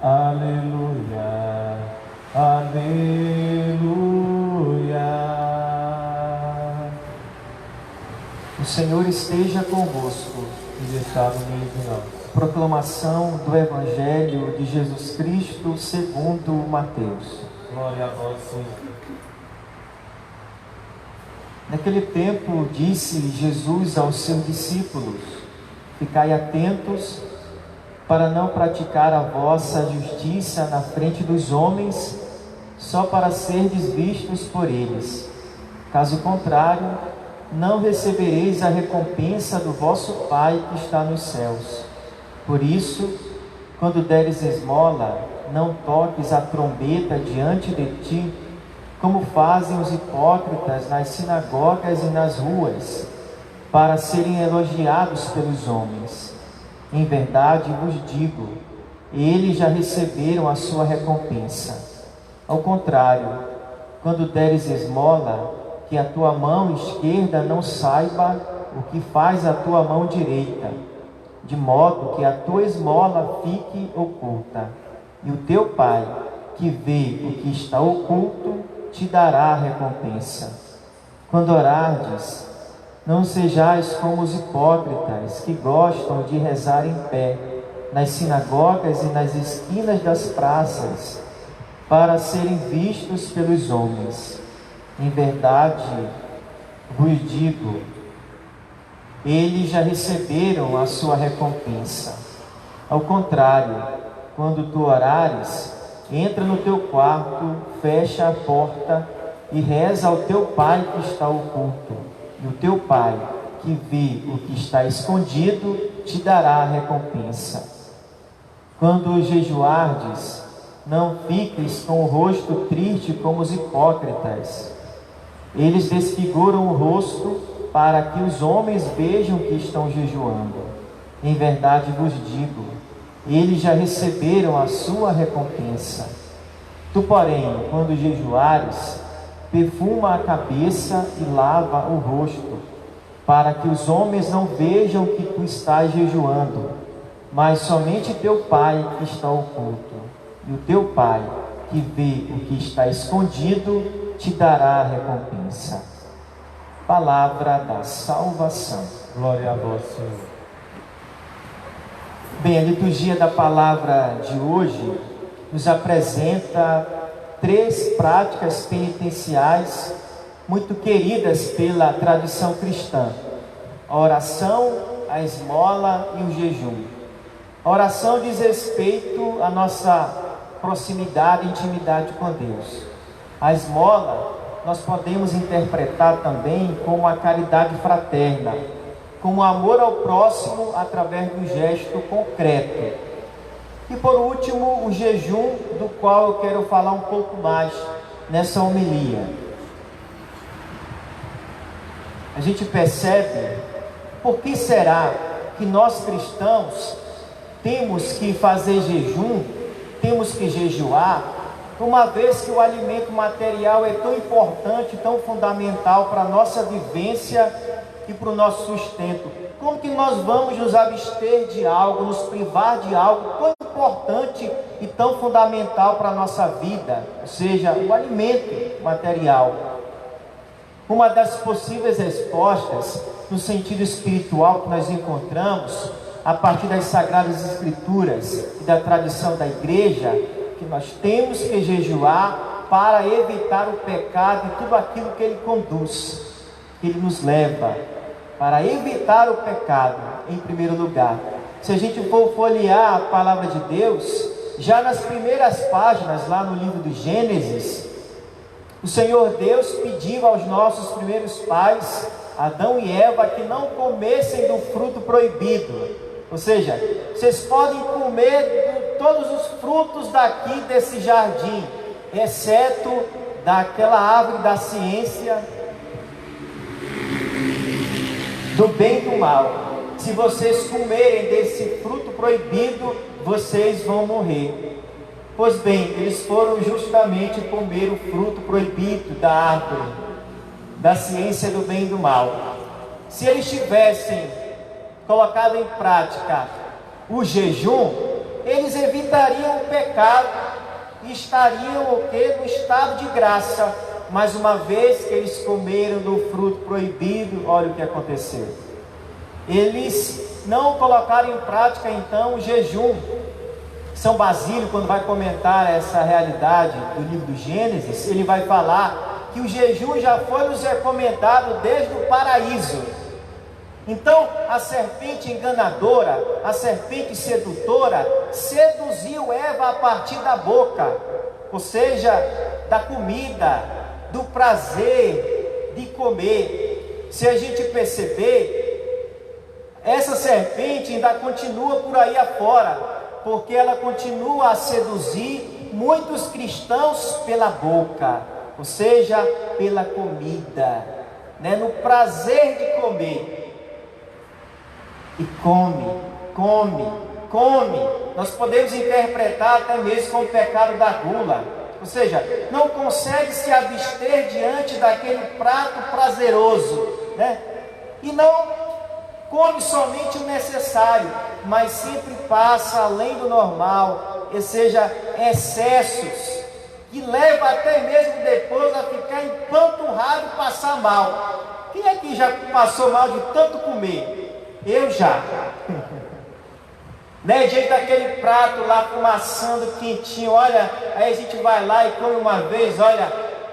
Aleluia, aleluia. O Senhor esteja convosco. Ele está no meio de nós. Proclamação do Evangelho de Jesus Cristo segundo Mateus. Glória a vós, Senhor. Naquele tempo disse Jesus aos seus discípulos: ficai atentos para não praticar a vossa justiça na frente dos homens, só para serdes vistos por eles. Caso contrário, não recebereis a recompensa do vosso Pai que está nos céus. Por isso, quando deres esmola, não toques a trombeta diante de ti, como fazem os hipócritas nas sinagogas e nas ruas, para serem elogiados pelos homens. Em verdade vos digo, eles já receberam a sua recompensa. Ao contrário, quando deres esmola, que a tua mão esquerda não saiba o que faz a tua mão direita, de modo que a tua esmola fique oculta. E o teu Pai, que vê o que está oculto, te dará a recompensa. Quando orardes, não sejais como os hipócritas, que gostam de rezar em pé, nas sinagogas e nas esquinas das praças, para serem vistos pelos homens. Em verdade, vos digo, eles já receberam a sua recompensa. Ao contrário, quando tu orares, entra no teu quarto, fecha a porta e reza ao teu Pai que está oculto. E o teu Pai, que vê o que está escondido, te dará a recompensa. Quando jejuardes, não fiques com o rosto triste como os hipócritas. Eles desfiguram o rosto para que os homens vejam que estão jejuando. Em verdade vos digo, eles já receberam a sua recompensa. Tu, porém, quando jejuares, perfuma a cabeça e lava o rosto, para que os homens não vejam que tu estás jejuando, mas somente teu Pai que está oculto. E o teu Pai, que vê o que está escondido, te dará a recompensa. Palavra da salvação. Glória a vós, Senhor. Bem, a liturgia da palavra de hoje nos apresenta 3 práticas penitenciais muito queridas pela tradição cristã: a oração, a esmola e o jejum. A oração diz respeito à nossa proximidade e intimidade com Deus. A esmola nós podemos interpretar também como a caridade fraterna, como o amor ao próximo através do gesto concreto. E por último, o jejum, do qual eu quero falar um pouco mais nessa homilia. A gente percebe por que será que nós cristãos temos que fazer jejum, temos que jejuar, uma vez que o alimento material é tão importante, tão fundamental para a nossa vivência e para o nosso sustento. Como que nós vamos nos abster de algo, nos privar de algo tão importante e tão fundamental para a nossa vida, ou seja, o alimento material? Uma das possíveis respostas, no sentido espiritual, que nós encontramos a partir das Sagradas Escrituras e da tradição da Igreja, que nós temos que jejuar para evitar o pecado e tudo aquilo que ele conduz, que ele nos leva, para evitar o pecado, em primeiro lugar. Se a gente for folhear a palavra de Deus, já nas primeiras páginas, lá no livro do Gênesis, o Senhor Deus pediu aos nossos primeiros pais, Adão e Eva, que não comessem do fruto proibido. Ou seja, vocês podem comer todos os frutos daqui desse jardim, exceto daquela árvore da ciência do bem e do mal. Se vocês comerem desse fruto proibido, vocês vão morrer. Pois bem, eles foram justamente comer o fruto proibido da árvore, da ciência do bem e do mal. Se eles tivessem colocado em prática o jejum, eles evitariam o pecado e estariam o quê? No estado de graça. Mas uma vez que eles comeram do fruto proibido, olha o que aconteceu. Eles não colocaram em prática então o jejum. São Basílio, quando vai comentar essa realidade do livro do Gênesis, ele vai falar que o jejum já foi nos recomendado desde o paraíso. Então, a serpente enganadora, a serpente sedutora, seduziu Eva a partir da boca, ou seja, da comida, do prazer de comer. Se a gente perceber, essa serpente ainda continua por aí afora, porque ela continua a seduzir muitos cristãos pela boca, ou seja, pela comida, né? No prazer de comer. E come. Nós podemos interpretar até mesmo como o pecado da gula, ou seja, não consegue se abster diante daquele prato prazeroso, né? E não come somente o necessário, mas sempre passa além do normal, ou seja, excessos, que leva até mesmo depois a ficar empanturrado e passar mal. Quem aqui já passou mal de tanto comer? Eu já. Né, diante daquele prato lá fumaçando quentinho, olha, aí a gente vai lá e come uma vez, olha,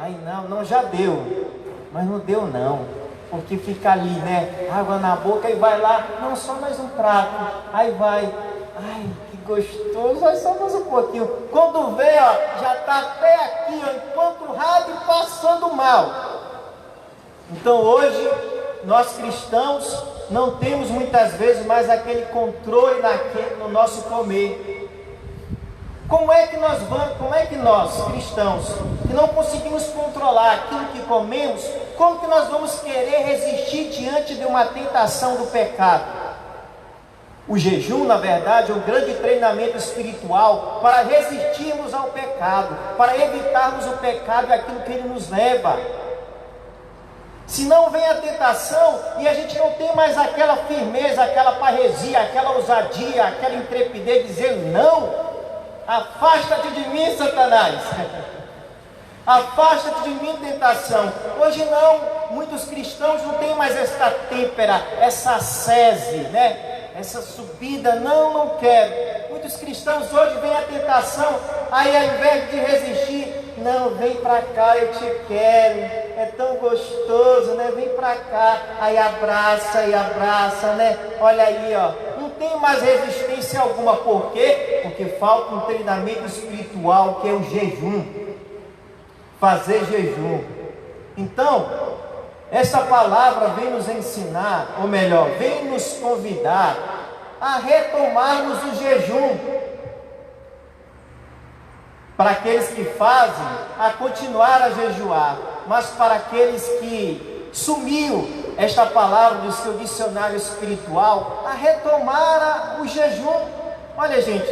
aí não, já deu, mas não deu não, porque fica ali, né, água na boca, e vai lá, não, só mais um prato, aí vai, ai, que gostoso, vai só mais um pouquinho, quando vê, ó, já está até aqui, ó, empanturrado e passando mal. Então hoje, nós cristãos não temos muitas vezes mais aquele controle no nosso comer. Como é que nós cristãos, que não conseguimos controlar aquilo que comemos, como que nós vamos querer resistir diante de uma tentação do pecado? O jejum, na verdade, é um grande treinamento espiritual para resistirmos ao pecado, para evitarmos o pecado e aquilo que ele nos leva. Se não vem a tentação e a gente não tem mais aquela firmeza, aquela parresia, aquela ousadia, aquela intrepidez de dizer não, afasta-te de mim, Satanás, afasta-te de mim, tentação. Hoje não, muitos cristãos não têm mais essa têmpera, essa ascese, né? Essa subida, não quero. Muitos cristãos hoje vem a tentação, aí ao invés de resistir, não, vem para cá, eu te quero, é tão gostoso, né? Vem para cá, aí abraça, né? Olha aí, ó, não tem mais resistência alguma. Por quê? Porque falta um treinamento espiritual, que é o jejum, fazer jejum. Então, essa palavra vem nos ensinar, ou melhor, vem nos convidar a retomarmos o jejum. Para aqueles que fazem, a continuar a jejuar, mas para aqueles que sumiu esta palavra do seu dicionário espiritual, a retomar o jejum. Olha, gente,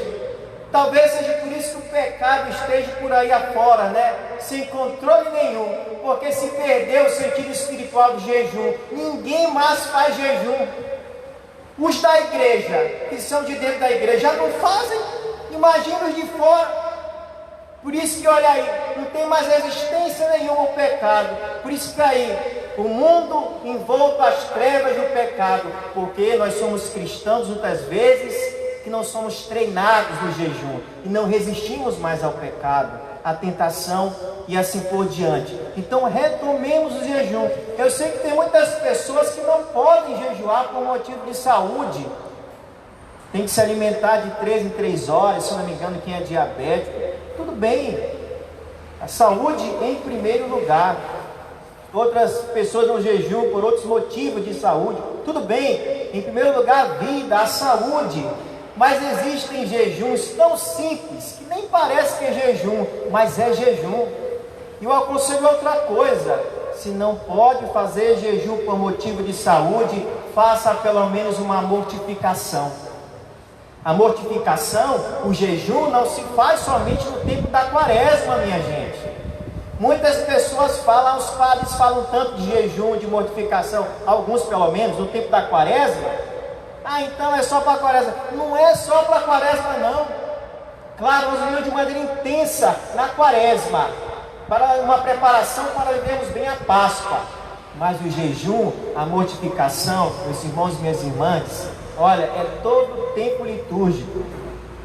talvez seja por isso que o pecado esteja por aí afora, né? Sem controle nenhum, porque se perdeu o sentido espiritual do jejum. Ninguém mais faz jejum. Os da igreja, que são de dentro da igreja, já não fazem, imagina os de fora. Por isso que, olha aí, não tem mais resistência nenhuma ao pecado. Por isso que aí, o mundo envolto às trevas do pecado, porque nós somos cristãos muitas vezes que não somos treinados no jejum e não resistimos mais ao pecado, à tentação e assim por diante. Então retomemos o jejum. Eu sei que tem muitas pessoas que não podem jejuar por motivo de saúde, tem que se alimentar de 3 em 3 horas, se não me engano, quem é diabético. Tudo bem, a saúde em primeiro lugar. Outras pessoas não jejuam por outros motivos de saúde. Tudo bem, em primeiro lugar a vida, a saúde. Mas existem jejuns tão simples que nem parece que é jejum, mas é jejum. E eu aconselho outra coisa: se não pode fazer jejum por motivo de saúde, faça pelo menos uma mortificação. A mortificação, o jejum, não se faz somente no tempo da quaresma, minha gente. Muitas pessoas falam, os padres falam tanto de jejum, de mortificação, alguns pelo menos, no tempo da quaresma, Ah, então é só para a quaresma. Não é só para a quaresma, não. Claro, nós vivemos de maneira intensa na quaresma, para uma preparação para vivermos bem a Páscoa. Mas o jejum, a mortificação, meus irmãos e minhas irmãs, olha, é todo o tempo litúrgico.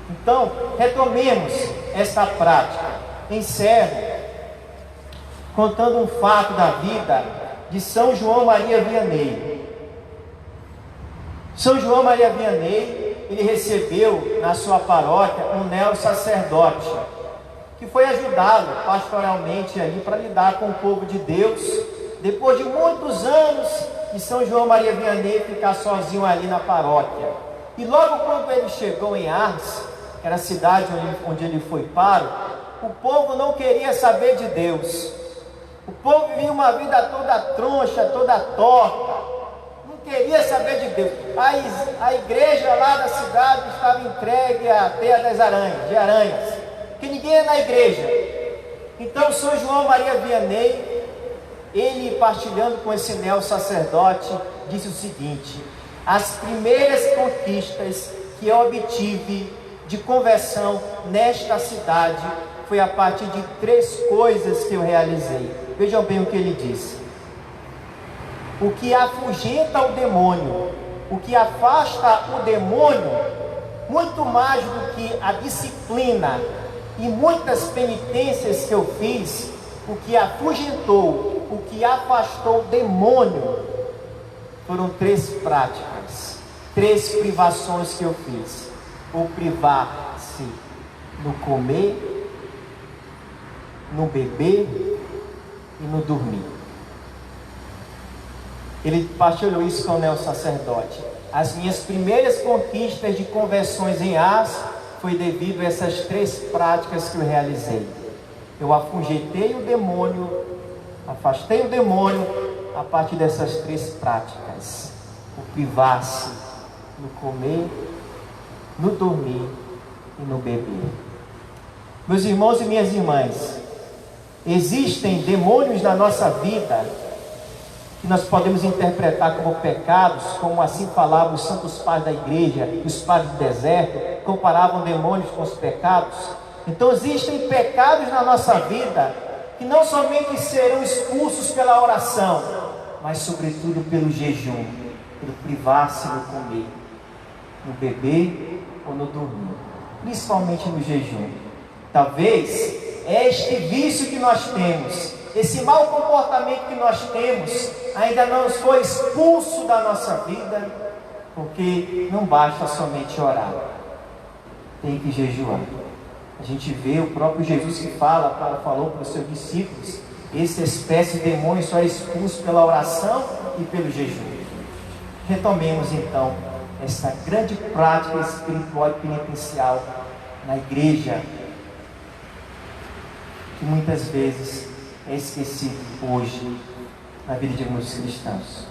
Então, retomemos esta prática. Encerro contando um fato da vida de São João Maria Vianney. São João Maria Vianney, ele recebeu na sua paróquia um neo-sacerdote, que foi ajudá-lo pastoralmente ali para lidar com o povo de Deus, depois de muitos anos de São João Maria Vianney ficar sozinho ali na paróquia. E logo quando ele chegou em Ars, que era a cidade onde ele foi paro, o povo não queria saber de Deus. O povo vivia uma vida toda troncha, toda torta, não queria saber de Deus. A igreja lá da cidade estava entregue à teia das aranhas, de aranhas, que ninguém ia na igreja. Então São João Maria Vianney, ele partilhando com esse neo-sacerdote, disse o seguinte: as primeiras conquistas que eu obtive de conversão nesta cidade foi a partir de 3 coisas que eu realizei. Vejam bem o que ele disse: o que afugenta o demônio, o que afasta o demônio, muito mais do que a disciplina e muitas penitências que eu fiz, o que afugentou, o que afastou o demônio, foram 3 práticas, 3 privações que eu fiz. O privar-se no comer, no beber e no dormir. Ele partilhou isso com o neo-sacerdote. As minhas primeiras conquistas de conversões em Ars foi devido a essas 3 práticas que eu realizei. Eu afugentei o demônio, afastei o demônio a partir dessas 3 práticas: o privar-se no comer, no dormir e no beber. Meus irmãos e minhas irmãs, existem demônios na nossa vida que nós podemos interpretar como pecados, como assim falavam os santos pais da igreja, os padres do deserto, comparavam demônios com os pecados. Então existem pecados na nossa vida que não somente serão expulsos pela oração, mas sobretudo pelo jejum, pelo privar-se no comer, no beber ou no dormir, principalmente no jejum. Talvez este vício que nós temos, esse mau comportamento que nós temos, ainda não foi expulso da nossa vida, porque não basta somente orar, tem que jejuar. A gente vê o próprio Jesus que falou para os seus discípulos: essa espécie de demônio só é expulso pela oração e pelo jejum. Retomemos então essa grande prática espiritual e penitencial na igreja, que muitas vezes é esquecido hoje na vida de muitos cristãos.